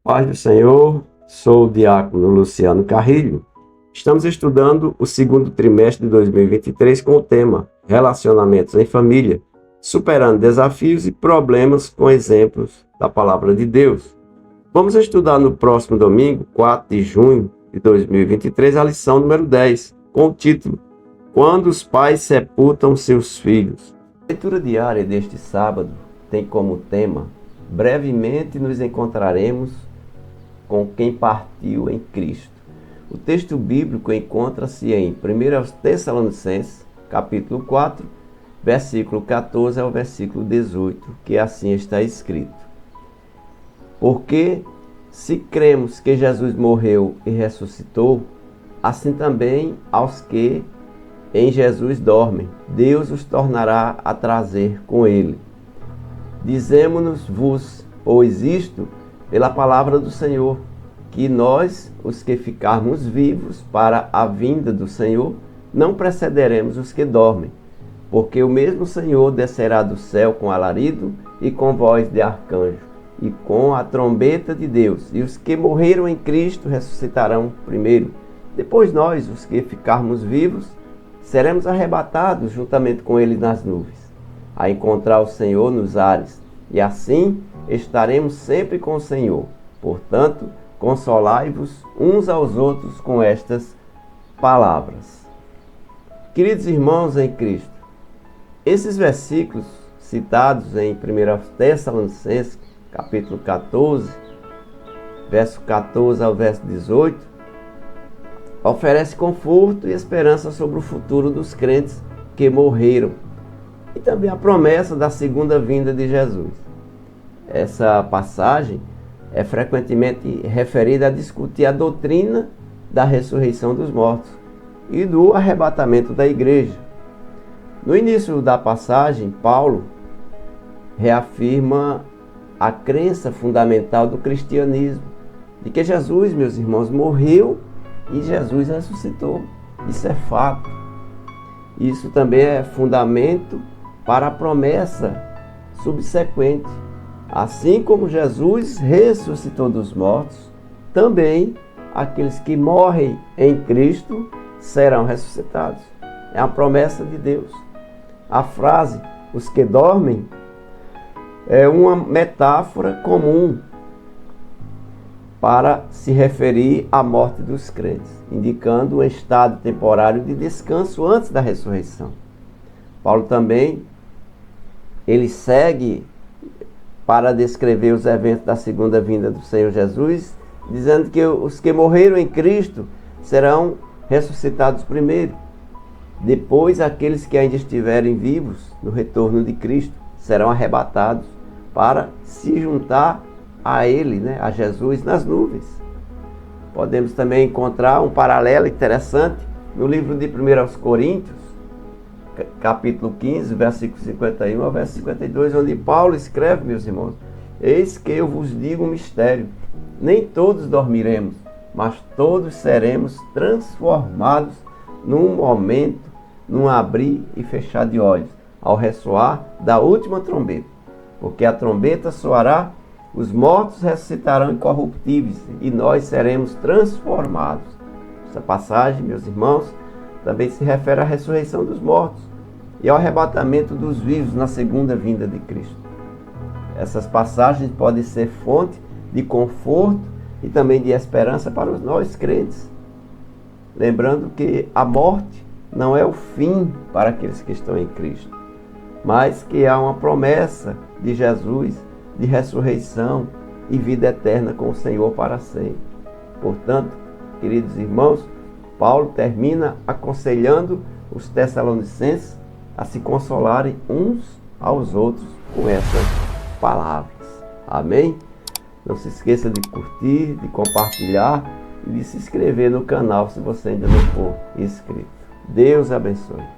Paz do Senhor, sou o diácono Luciano Carrilho. Estamos estudando o segundo trimestre de 2023 com o tema Relacionamentos em Família, superando desafios e problemas com exemplos da Palavra de Deus. Vamos estudar no próximo domingo, 4 de junho de 2023, a lição número 10, com o título Quando os pais sepultam seus filhos. A leitura diária deste sábado tem como tema Brevemente nos encontraremos com quem partiu em Cristo. O texto bíblico encontra-se em 1 Tessalonicenses, capítulo 4, versículo 14 ao versículo 18, que assim está escrito: Porque se cremos que Jesus morreu e ressuscitou, assim também aos que em Jesus dormem, Deus os tornará a trazer com ele. Dizemo-nos-vos, pois isto, pela palavra do Senhor, que nós, os que ficarmos vivos para a vinda do Senhor, não precederemos os que dormem, porque o mesmo Senhor descerá do céu com alarido e com voz de arcanjo, e com a trombeta de Deus, e os que morreram em Cristo ressuscitarão primeiro. Depois nós, os que ficarmos vivos, seremos arrebatados juntamente com ele nas nuvens, a encontrar o Senhor nos ares, e assim estaremos sempre com o Senhor. Portanto, consolai-vos uns aos outros com estas palavras. Queridos irmãos em Cristo, esses versículos citados em 1 Tessalonicenses, capítulo 14, verso 14 ao verso 18, oferece conforto e esperança sobre o futuro dos crentes que morreram e também a promessa da segunda vinda de Jesus. Essa passagem é frequentemente referida a discutir a doutrina da ressurreição dos mortos e do arrebatamento da igreja. No início da passagem, Paulo reafirma a crença fundamental do cristianismo, de que Jesus, meus irmãos, morreu e Jesus ressuscitou. Isso é fato. Isso também é fundamento para a promessa subsequente. Assim como Jesus ressuscitou dos mortos, também aqueles que morrem em Cristo serão ressuscitados. É a promessa de Deus. A frase, os que dormem, é uma metáfora comum para se referir à morte dos crentes, indicando um estado temporário de descanso antes da ressurreição. Paulo também, ele segue para descrever os eventos da segunda vinda do Senhor Jesus, dizendo que os que morreram em Cristo serão ressuscitados primeiro. Depois, aqueles que ainda estiverem vivos no retorno de Cristo serão arrebatados para se juntar a Ele, a Jesus, nas nuvens. Podemos também encontrar um paralelo interessante no livro de 1 Coríntios, capítulo 15, versículo 51 ao verso 52, onde Paulo escreve, meus irmãos: Eis que eu vos digo um mistério, nem todos dormiremos, mas todos seremos transformados num momento, num abrir e fechar de olhos, ao ressoar da última trombeta. Porque a trombeta soará, os mortos ressuscitarão incorruptíveis e nós seremos transformados. Essa passagem, meus irmãos, também se refere à ressurreição dos mortos e ao arrebatamento dos vivos na segunda vinda de Cristo. Essas passagens podem ser fonte de conforto e também de esperança para os nós crentes. Lembrando que a morte não é o fim para aqueles que estão em Cristo, mas que há uma promessa de Jesus de ressurreição e vida eterna com o Senhor para sempre. Portanto, queridos irmãos, Paulo termina aconselhando os tessalonicenses a se consolarem uns aos outros com essas palavras. Amém? Não se esqueça de curtir, de compartilhar e de se inscrever no canal se você ainda não for inscrito. Deus abençoe.